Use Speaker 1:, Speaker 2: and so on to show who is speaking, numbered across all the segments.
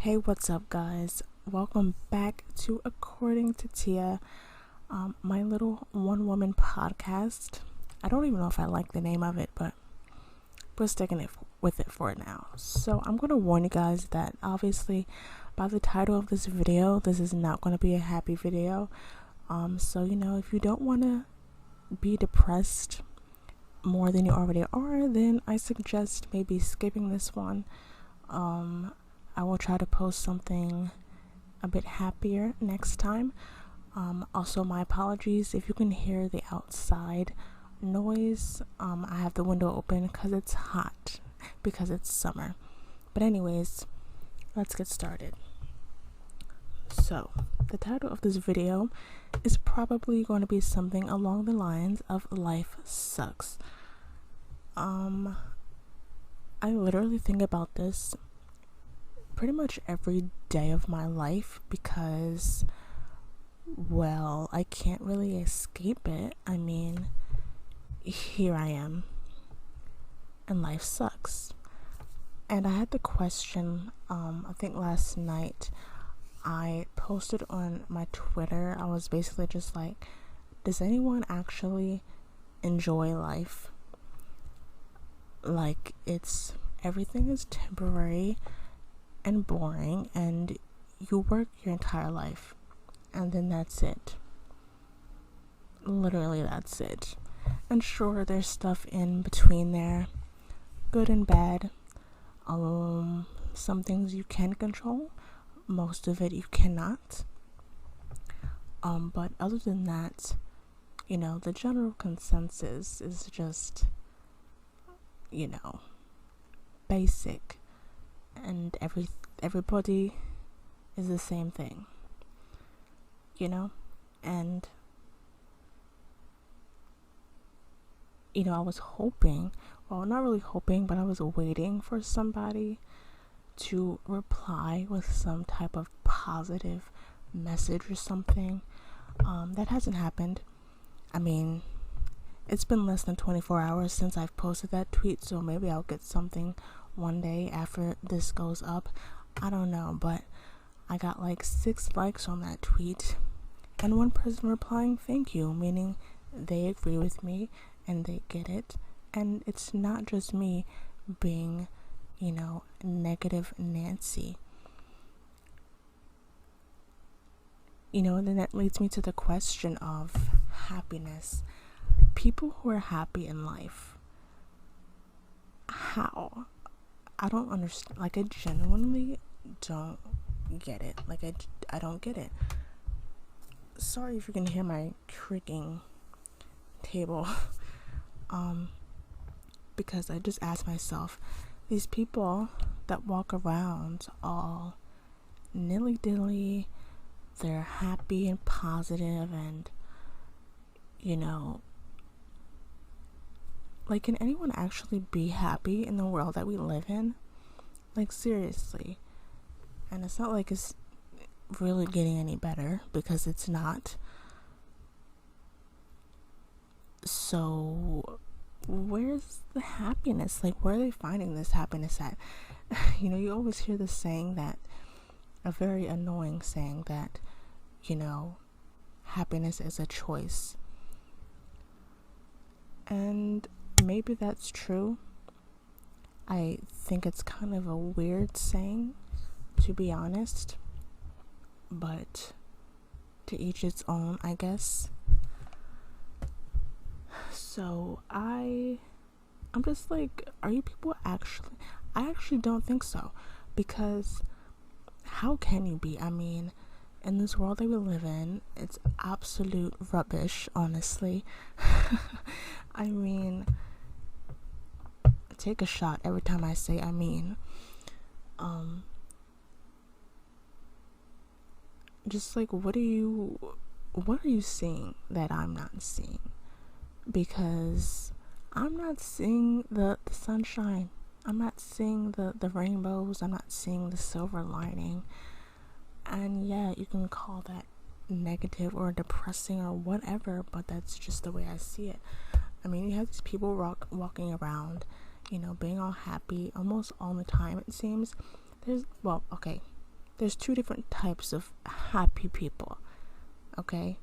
Speaker 1: Hey, what's up, guys? Welcome back to According to Tia, my little one-woman podcast. I don't even know if I like the name of it, but we're sticking with it for now. So I'm going to warn you guys that obviously by the title of this video, this is not going to be a happy video. So, if you don't want to be depressed more than you already are, then I suggest maybe skipping this one. I will try to post something a bit happier next time. Also, my apologies if you can hear the outside noise. I have the window open because it's hot, because it's summer. But anyways, let's get started. So, the title of this video is probably going to be something along the lines of life sucks. I literally think about this pretty much every day of my life because, well, I can't really escape it. I mean, here I am, and life sucks. And I had the question, I think last night, I posted on my Twitter. I was basically just like, does anyone actually enjoy life? Like, everything is temporary and boring, and you work your entire life, and then that's it. Literally, that's it. And sure, there's stuff in between there, good and bad. Some things you can control, most of it you cannot. But other than that, the general consensus is just, basic. And everybody is the same thing, and I was hoping, well, not really hoping, but I was waiting for somebody to reply with some type of positive message or something. That hasn't happened. I mean, it's been less than 24 hours since I've posted that tweet, so maybe I'll get something one day after this goes up. I don't know, but I got like 6 likes on that tweet, and one person replying thank you, meaning they agree with me and they get it, and it's not just me being, negative Nancy. And then that leads me to the question of happiness. People who are happy in life, how? I don't understand. Like, I genuinely don't get it. Like, I don't get it. Sorry if you can hear my creaking table. Because I just asked myself, these people that walk around all nilly-dilly, they're happy and positive and, like, can anyone actually be happy in the world that we live in? Like, seriously. And it's not like it's really getting any better, because it's not. So, where's the happiness? Like, where are they finding this happiness at? You always hear this saying, that a very annoying saying, that, happiness is a choice. And maybe that's true. I think it's kind of a weird saying, to be honest, but to each its own, I guess. So I'm just like, are you people actually? I actually don't think so, because how can you be? I mean, in this world that we live in, it's absolute rubbish, honestly. I mean, take a shot every time I say I mean. Just like, what are you seeing that I'm not seeing? Because I'm not seeing the sunshine. I'm not seeing the rainbows. I'm not seeing the silver lining. And yeah, you can call that negative or depressing or whatever, but that's just the way I see it. I mean, you have these people walking around, being all happy almost all the time, it seems. Okay, there's two different types of happy people, okay?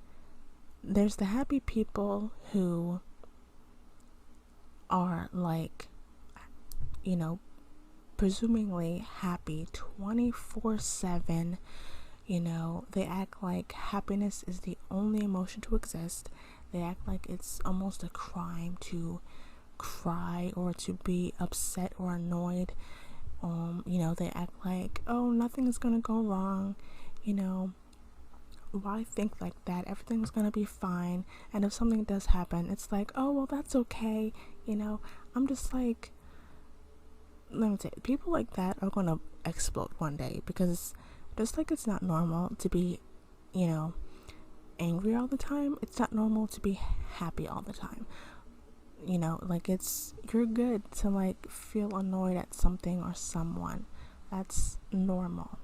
Speaker 1: There's the happy people who are like, presumably happy 24/7. They act like happiness is the only emotion to exist. They act like it's almost a crime to cry or to be upset or annoyed. They act like, oh, nothing is gonna go wrong. Why think like that? Everything's gonna be fine. And if something does happen, it's like, oh, well, that's okay. I'm just like, let me tell you, people like that are gonna explode one day, because just like it's not normal to be, angry all the time, it's not normal to be happy all the time. You're good to like feel annoyed at something or someone. That's normal.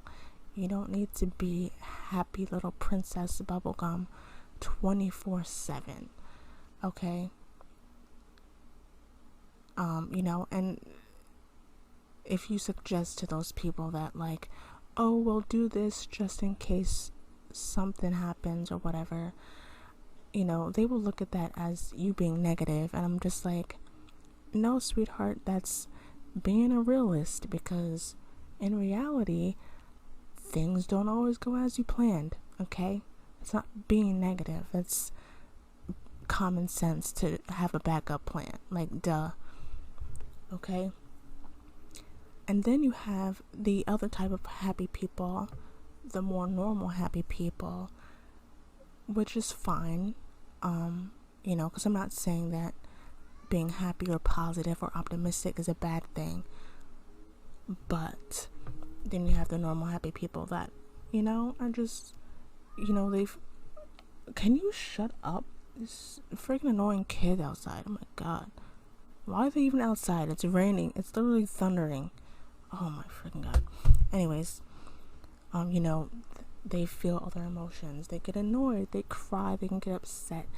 Speaker 1: You don't need to be happy little princess bubblegum 24/7. Okay? And if you suggest to those people that like, oh, we'll do this just in case something happens or whatever, they will look at that as you being negative. And I'm just like, no, sweetheart, that's being a realist, because in reality, things don't always go as you planned, okay? It's not being negative. It's common sense to have a backup plan. Like, duh. Okay? And then you have the other type of happy people, the more normal happy people, which is fine. Because I'm not saying that being happy or positive or optimistic is a bad thing. But then you have the normal happy people that, are just, can you shut up? This freaking annoying kid outside. Oh my god. Why are they even outside? It's raining. It's literally thundering. Oh my freaking god. Anyways, they feel other emotions. They get annoyed. They cry. They can get upset.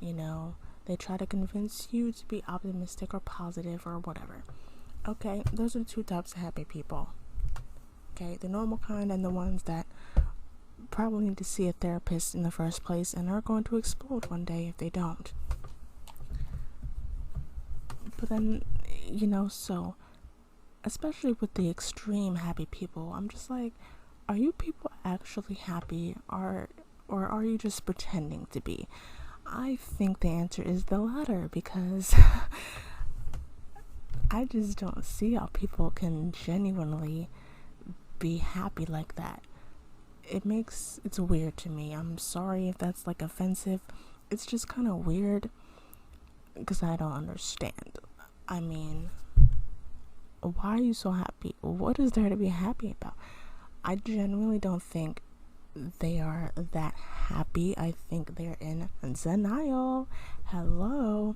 Speaker 1: They try to convince you to be optimistic or positive or whatever. Okay, those are the two types of happy people. Okay, the normal kind and the ones that probably need to see a therapist in the first place and are going to explode one day if they don't. But then, so especially with the extreme happy people, I'm just like, are you people actually happy, or are you just pretending to be? I think the answer is the latter, because I just don't see how people can genuinely be happy like that. It's weird to me. I'm sorry if that's like offensive. It's just kind of weird, because I don't understand. I mean, why are you so happy? What is there to be happy about? I genuinely don't think they are that happy. I think they're in denial. Hello.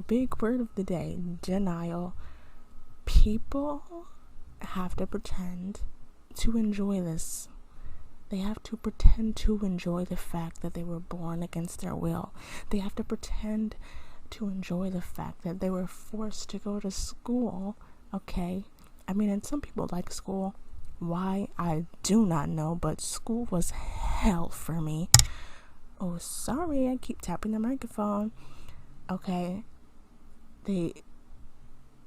Speaker 1: Big word of the day, denial. People have to pretend to enjoy this. They have to pretend to enjoy the fact that they were born against their will. They have to pretend to enjoy the fact that they were forced to go to school. Okay? I mean, and some people like school. Why, I do not know, but school was hell for me. Oh, sorry, I keep tapping the microphone. Okay? They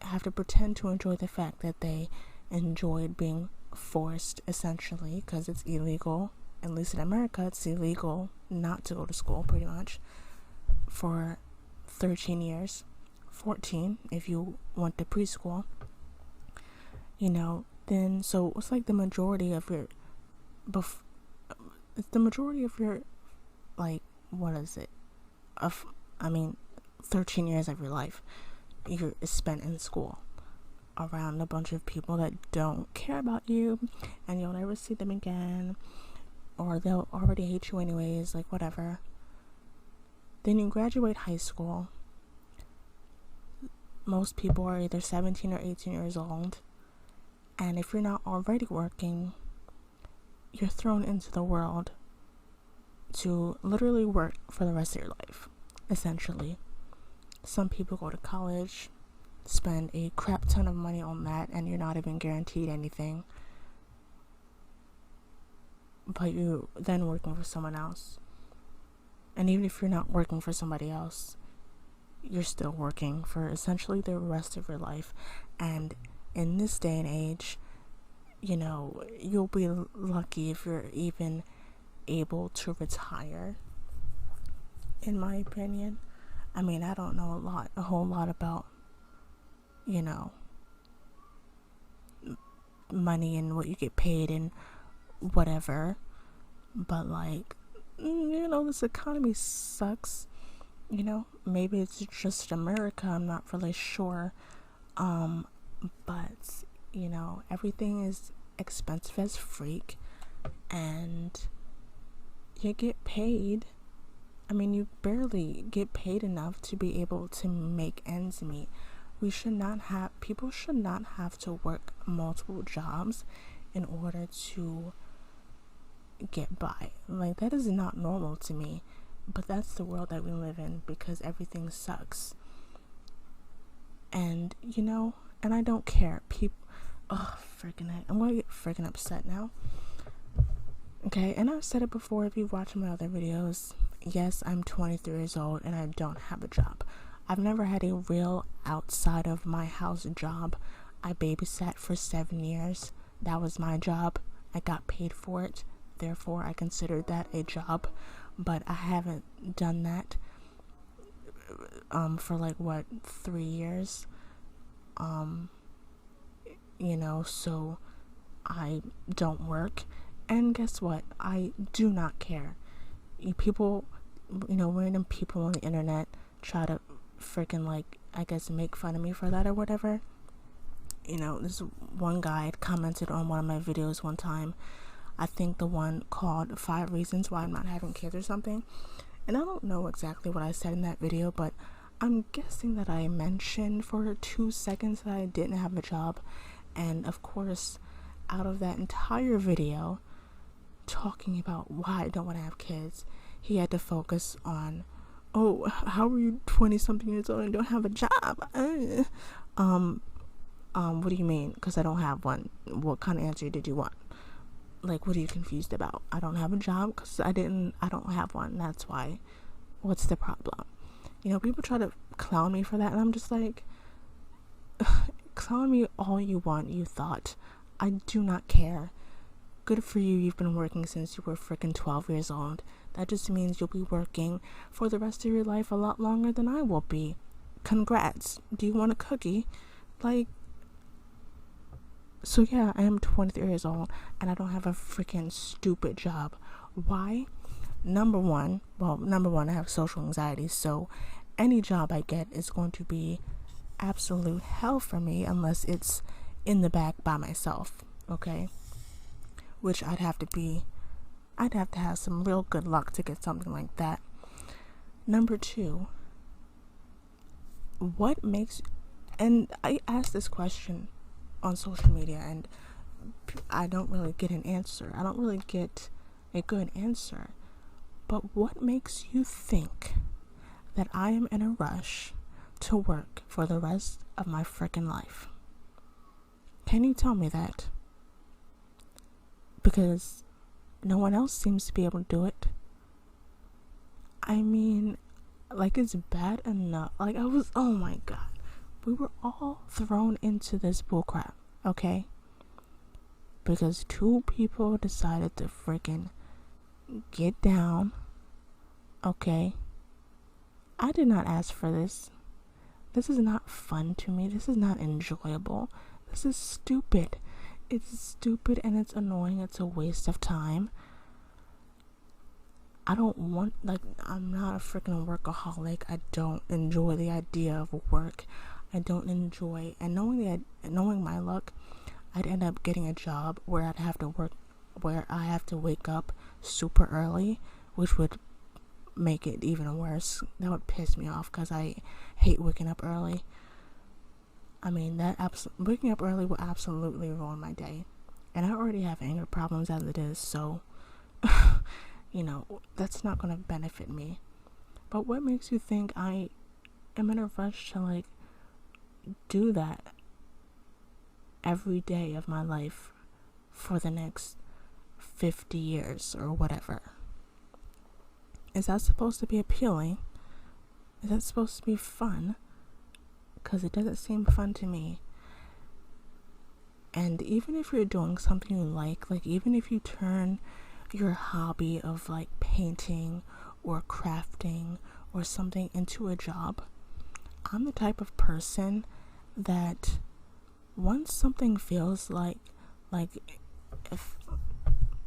Speaker 1: have to pretend to enjoy the fact that they enjoyed being forced, essentially, because it's illegal. At least in America, it's illegal not to go to school, pretty much, for 13 years. 14 if you went to preschool. Then so it's like the majority of your it's the majority of your, like, what is it, 13 years of your life you're spent in school around a bunch of people that don't care about you, and you'll never see them again, or they'll already hate you anyways, like whatever. Then you graduate high school. Most people are either 17 or 18 years old. And if you're not already working, you're thrown into the world to literally work for the rest of your life, essentially. Some people go to college, spend a crap ton of money on that, and you're not even guaranteed anything. but you're then working for someone else. And even if you're not working for somebody else, you're still working for essentially the rest of your life. And in this day and age, you'll be lucky if you're even able to retire, in my opinion. I mean, I don't know a whole lot about, money and what you get paid and whatever, but this economy sucks. Maybe it's just America, I'm not really sure. But everything is expensive as freak, and you get paid. I mean, you barely get paid enough to be able to make ends meet. People should not have to work multiple jobs in order to get by. Like, that is not normal to me, but that's the world that we live in because everything sucks. And, and I don't care. I'm gonna get freaking upset now. Okay, and I've said it before if you've watched my other videos. Yes, I'm 23 years old and I don't have a job. I've never had a real outside of my house job. I babysat for 7 years. That was my job. I got paid for it. Therefore, I considered that a job. But I haven't done that for 3 years. So I don't work. And guess what? I do not care. Random people on the internet try to freaking make fun of me for that or whatever. This one guy had commented on one of my videos one time. I think the one called 5 Reasons Why I'm Not Having Kids or something. And I don't know exactly what I said in that video, but I'm guessing that I mentioned for 2 seconds that I didn't have a job. And of course, out of that entire video talking about why I don't want to have kids, he had to focus on, oh, how are you 20 something years old and don't have a job? What do you mean? Because I don't have one. What kind of answer did you want? What are you confused about? I don't have a job because I don't have one. That's why. What's the problem? People try to clown me for that, and I'm just like, clown me all you want, you thought. I do not care. Good for you, you've been working since you were freaking 12 years old. That just means you'll be working for the rest of your life a lot longer than I will be. Congrats. Do you want a cookie? So yeah, I am 23 years old and I don't have a freaking stupid job. Why? Number one, I have social anxiety, so any job I get is going to be absolute hell for me unless it's in the back by myself, okay? Which I'd have to have some real good luck to get something like that. Number two, and I asked this question on social media and I don't really get an answer. I don't really get a good answer. But what makes you think that I am in a rush to work for the rest of my freaking life? Can you tell me that? Because no one else seems to be able to do it. I mean, it's bad enough. Oh my God. We were all thrown into this bullcrap, okay? Because 2 people decided to freaking get down, okay? I did not ask for this. This is not fun to me. This is not enjoyable. This is stupid. It's stupid and it's annoying. It's a waste of time. I'm not a freaking workaholic. I don't enjoy the idea of work. I don't enjoy, and knowing my luck, I'd end up getting a job where I have to wake up super early, which would make it even worse. That would piss me off because I hate waking up early. I mean, waking up early will absolutely ruin my day, and I already have anger problems as it is, so that's not going to benefit me. But what makes you think I am in a rush to do that every day of my life for the next 50 years or whatever. Is that supposed to be appealing? Is that supposed to be fun? Because it doesn't seem fun to me. And even if you're doing something you like even if you turn your hobby of like painting or crafting or something into a job, I'm the type of person that once something feels like if,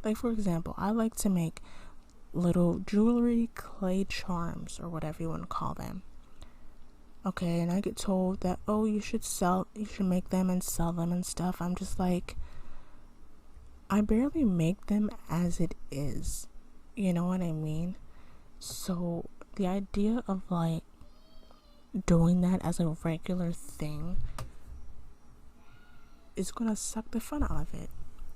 Speaker 1: like for example, I like to make little jewelry clay charms or whatever you want to call them. Okay, and I get told that, oh, you should make them and sell them and stuff. I'm just like, I barely make them as it is. You know what I mean? So the idea of like doing that as a regular thing is gonna suck the fun out of it.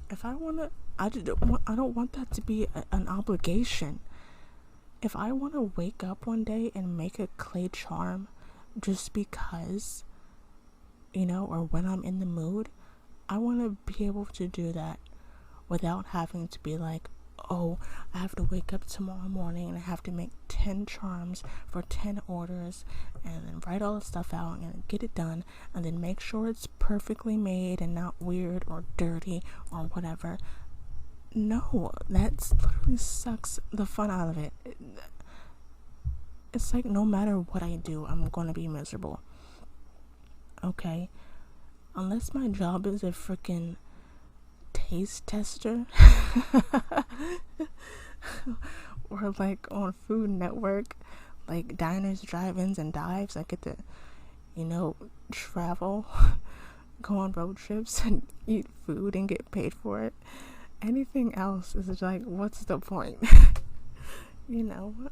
Speaker 1: If I wanna, I don't want that to be an obligation. If I want to wake up one day and make a clay charm just because, or when I'm in the mood, I want to be able to do that without having to be like, oh, I have to wake up tomorrow morning and I have to make 10 charms for 10 orders and then write all the stuff out and get it done and then make sure it's perfectly made and not weird or dirty or whatever. No, that literally sucks the fun out of it. It's like no matter what I do, I'm gonna be miserable. Okay? Unless my job is a freaking taste tester or like on Food Network, like diners, drive-ins, and dives. I get to, travel, go on road trips, and eat food and get paid for it. Anything else is like, what's the point?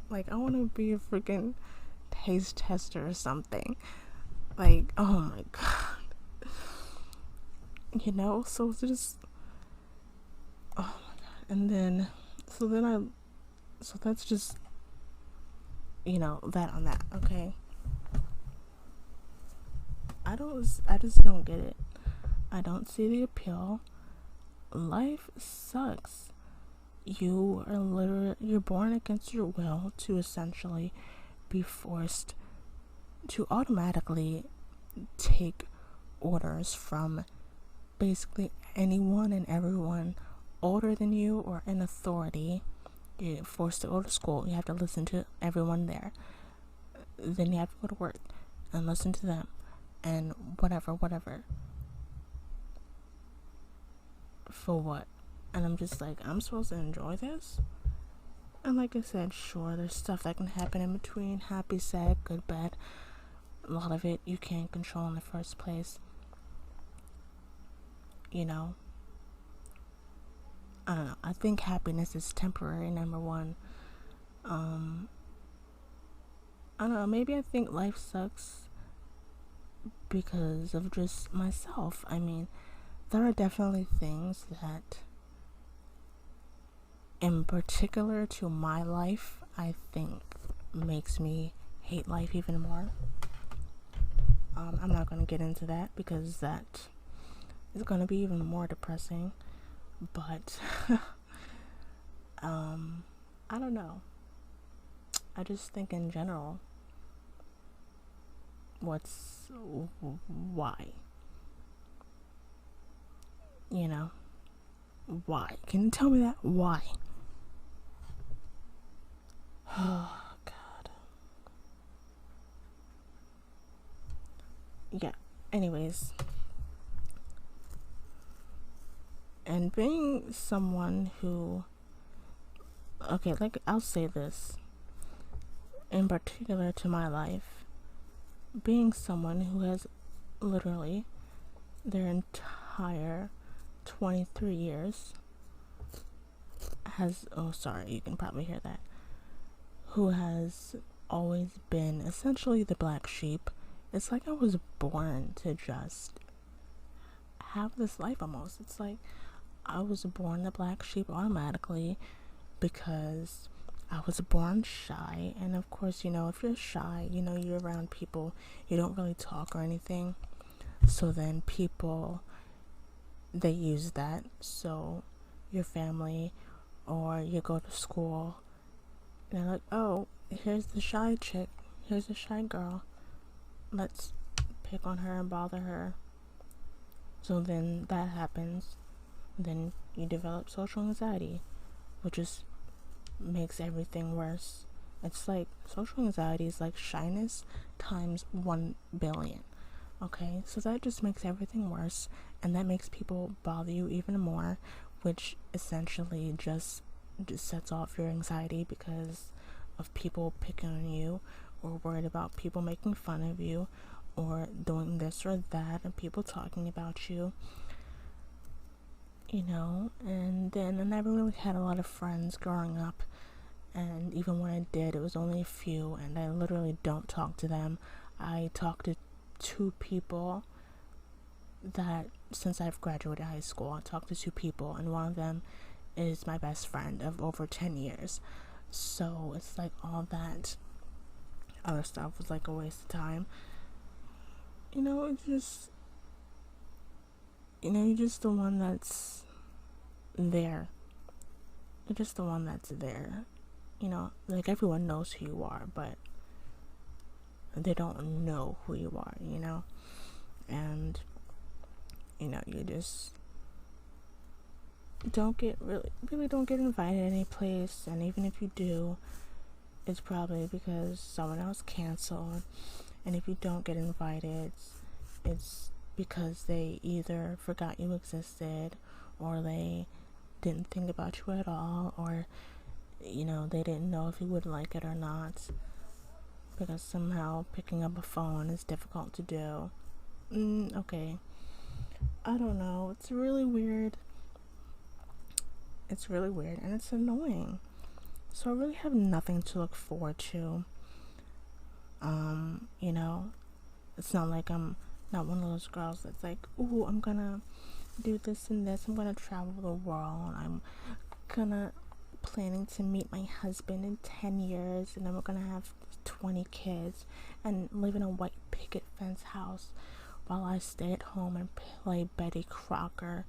Speaker 1: Like I want to be a freaking taste tester or something. Like, oh my god. So it's just, oh my god. And then, so that's just, that on that, okay? I just don't get it. I don't see the appeal. Life sucks. You're born against your will to essentially be forced to automatically take orders from basically anyone and everyone older than you or in authority. You're forced to go to school. You have to listen to everyone there. Then you have to go to work and listen to them and whatever. For what? And I'm just like, I'm supposed to enjoy this? And like I said, sure, there's stuff that can happen in between. Happy, sad, good, bad. A lot of it you can't control in the first place. I don't know. I think happiness is temporary, number one. I don't know. Maybe I think life sucks because of just myself. I mean, there are definitely things that, in particular to my life, I think makes me hate life even more. I'm not going to get into that because that is going to be even more depressing. But I don't know. I just think in general, why? Why? Can you tell me that? Why? Oh, God. Yeah, anyways. And being someone who, okay, like, I'll say this, in particular to my life, being someone who has literally their entire 23 years you can probably hear that, who has always been essentially the black sheep. It's like I was born to just have this life almost. It's like I was born the black sheep automatically because I was born shy. And of course, if you're shy, you're around people, you don't really talk or anything. So then people, they use that. So your family Or you go to school and they're like, oh, here's the shy chick, here's the shy girl, let's pick on her and bother her. So then that happens. Then you develop social anxiety, which just makes everything worse. It's like social anxiety is like shyness times 1 billion. Okay, so that just makes everything worse, and that makes people bother you even more, which essentially just sets off your anxiety because of people picking on you, or worried about people making fun of you, or doing this or that, and people talking about you, and then I never really had a lot of friends growing up, and even when I did, it was only a few, and I literally don't talk to them. I talk to 2 people that since I've graduated high school. I talked to 2 people, and one of them is my best friend of over 10 years. So it's like all that other stuff was like a waste of time. It's just, you're just the one that's there. You're just the one that's there. Like everyone knows who you are, but they don't know who you are, and you just don't get really don't get invited any place, and even if you do, it's probably because someone else canceled. And if you don't get invited, it's because they either forgot you existed, or they didn't think about you at all, or they didn't know if you would like it or not, because somehow picking up a phone is difficult to do. Okay, I don't know, it's really weird, and it's annoying. So I really have nothing to look forward to. It's not like I'm not one of those girls that's like, ooh, I'm gonna do this and this, I'm gonna travel the world, I'm gonna planning to meet my husband in 10 years, and then we're gonna have 20 kids and live in a white picket fence house while I stay at home and play Betty Crocker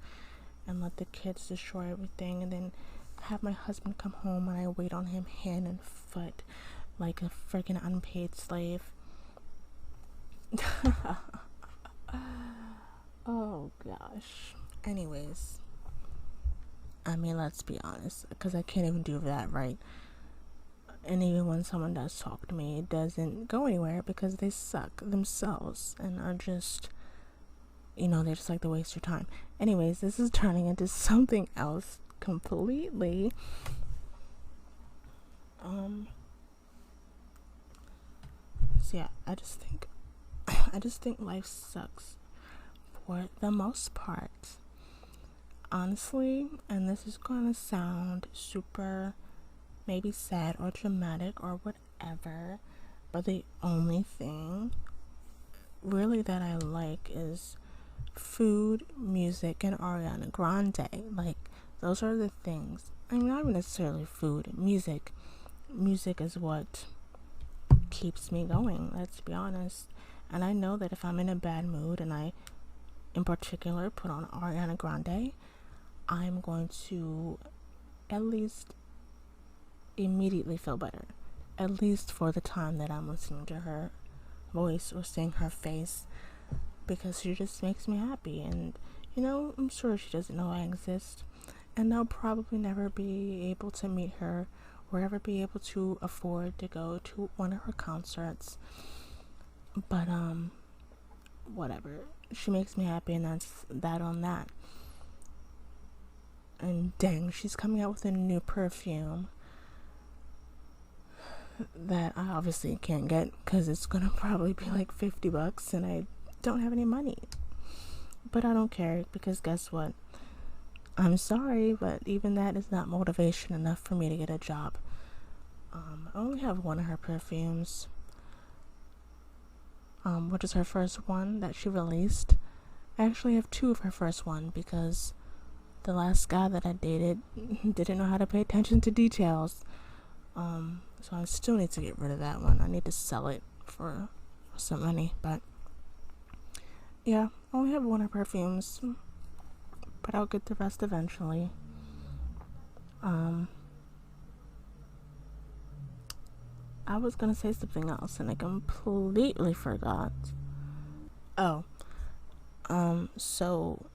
Speaker 1: and let the kids destroy everything, and then have my husband come home and I wait on him hand and foot like a freaking unpaid slave. Oh gosh. Anyways, let's be honest, because I can't even do that right. And even when someone does talk to me, it doesn't go anywhere because they suck themselves and are just, they just like to waste your time. Anyways, this is turning into something else completely. So yeah, I just think life sucks for the most part, honestly. And this is gonna sound super maybe sad or dramatic or whatever, but the only thing really that I like is food, music, and Ariana Grande. Like, those are the things. Not even necessarily food. Music is what keeps me going, let's be honest. And I know that if I'm in a bad mood and I in particular put on Ariana Grande, I'm going to at least immediately feel better, at least for the time that I'm listening to her voice or seeing her face, because she just makes me happy. And I'm sure she doesn't know I exist, and I'll probably never be able to meet her or ever be able to afford to go to one of her concerts, but whatever, she makes me happy, and that's that on that. And dang, she's coming out with a new perfume that I obviously can't get because it's gonna probably be like $50 and I don't have any money. But I don't care, because guess what? I'm sorry, but even that is not motivation enough for me to get a job. I only have one of her perfumes, which is her first one that she released. I actually have 2 of her first one because the last guy that I dated didn't know how to pay attention to details. So I still need to get rid of that one. I need to sell it for some money, but yeah, I only have one of her perfumes, but I'll get the rest eventually. Um, I was gonna say something else and I completely forgot. Oh, so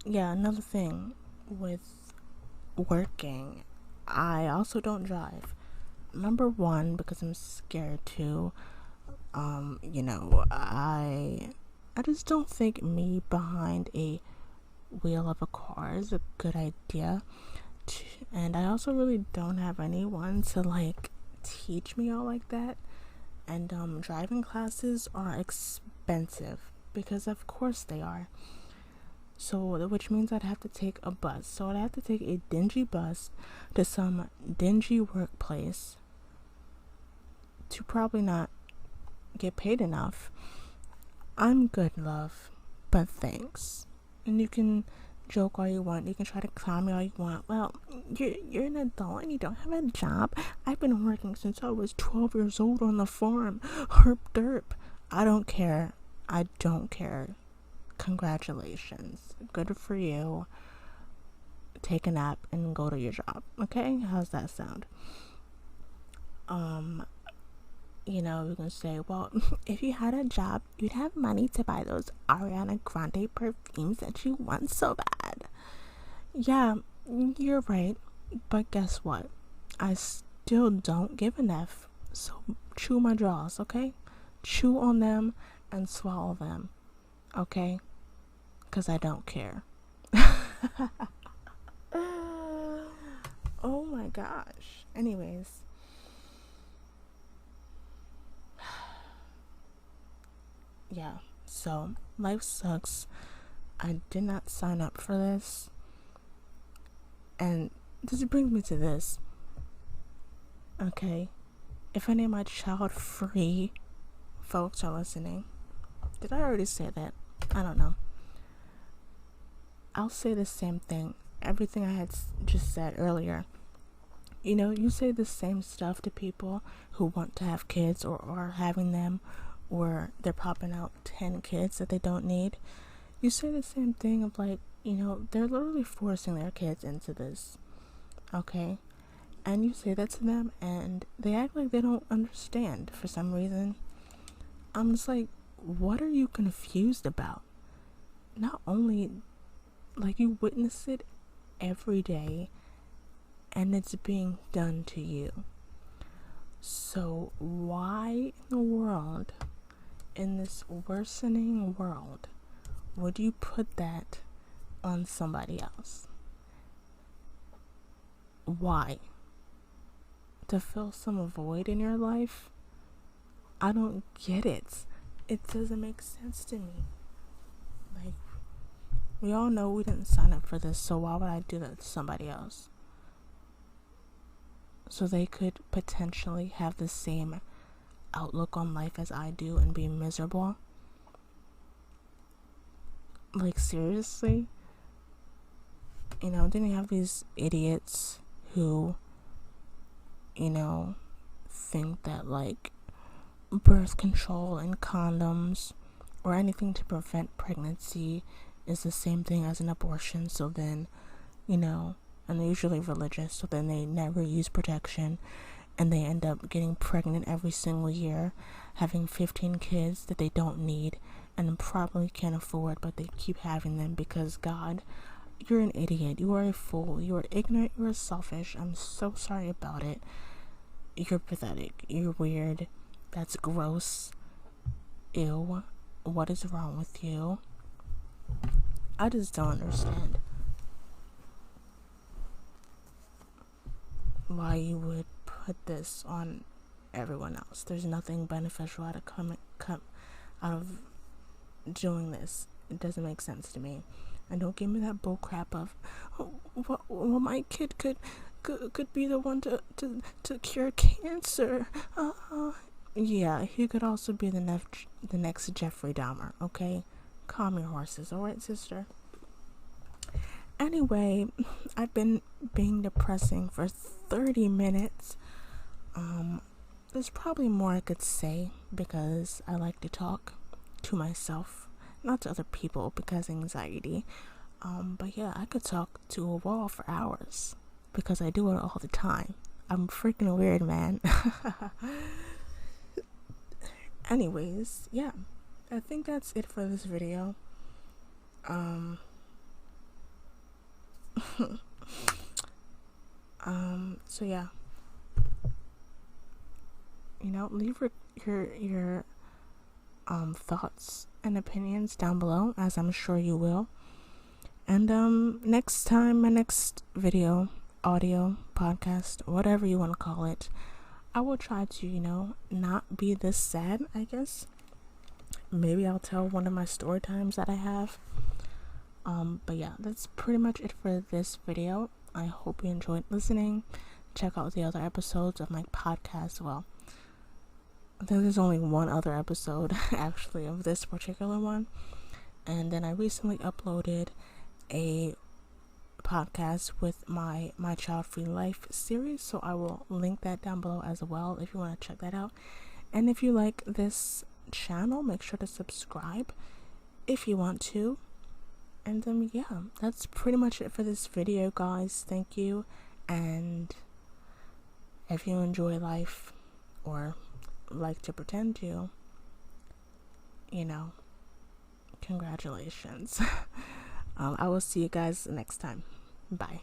Speaker 1: yeah, another thing with working, I also don't drive. Number one, because I'm scared to. I just don't think me behind a wheel of a car is a good idea. And I also really don't have anyone to like teach me all like that. And driving classes are expensive because of course they are. So which means I'd have to take a bus. So I'd have to take a dingy bus to some dingy workplace to probably not get paid enough. I'm good, love, but thanks. And you can joke all you want. You can try to clown me all you want. Well, you're an adult and you don't have a job. I've been working since I was 12 years old on the farm. Herp derp. I don't care. I don't care. Congratulations. Good for you. Take a nap and go to your job. Okay? How's that sound? You can say, well, if you had a job, you'd have money to buy those Ariana Grande perfumes that you want so bad. Yeah, you're right. But guess what? I still don't give an F. So chew my jaws, okay? Chew on them and swallow them, okay? Because I don't care. Oh my gosh. Anyways. Yeah, so life sucks. I did not sign up for this. And this brings me to this. Okay, if any of my child-free folks are listening, did I already say that? I don't know. I'll say the same thing. Everything I had just said earlier. You say the same stuff to people who want to have kids or are having them, or they're popping out 10 kids that they don't need. You say the same thing of like, they're literally forcing their kids into this, okay? And you say that to them and they act like they don't understand for some reason. I'm just like, what are you confused about? Not only, like, you witness it every day and it's being done to you. So why in the world, in this worsening world, would you put that on somebody else? Why? To fill some void in your life? I don't get it. It doesn't make sense to me. Like, we all know we didn't sign up for this, so why would I do that to somebody else? So they could potentially have the same outlook on life as I do and be miserable? Like, seriously? Then you have these idiots who, think that, like, birth control and condoms or anything to prevent pregnancy is the same thing as an abortion. So then, and they're usually religious, so then they never use protection and they end up getting pregnant every single year, having 15 kids that they don't need and probably can't afford, but they keep having them because God, you're an idiot, you are a fool, you are ignorant, you are selfish. I'm so sorry about it. You're pathetic, you're weird, that's gross, ew, what is wrong with you? I just don't understand why you would put this on everyone else. There's nothing beneficial out of doing this. It doesn't make sense to me. And don't give me that bull crap of, well, my kid could be the one to cure cancer. Yeah, he could also be the next Jeffrey Dahmer. Okay, calm your horses, all right, sister. Anyway, I've been being depressing for 30 minutes. There's probably more I could say because I like to talk to myself, not to other people because anxiety. But yeah, I could talk to a wall for hours because I do it all the time. I'm freaking weird, man. Anyways, yeah, I think that's it for this video. So yeah, leave your thoughts and opinions down below, as I'm sure you will. And next time, my next video, audio, podcast, whatever you want to call it, I will try to, not be this sad, I guess. Maybe I'll tell one of my story times that I have. But yeah, that's pretty much it for this video. I hope you enjoyed listening. Check out the other episodes of my podcast. Well, I think there's only one other episode actually of this particular one. And then I recently uploaded a podcast with my Childfree Life series, so I will link that down below as well if you want to check that out. And if you like this channel, make sure to subscribe if you want to. And yeah, that's pretty much it for this video, guys. Thank you. And if you enjoy life or like to pretend to, congratulations. I will see you guys next time. Bye.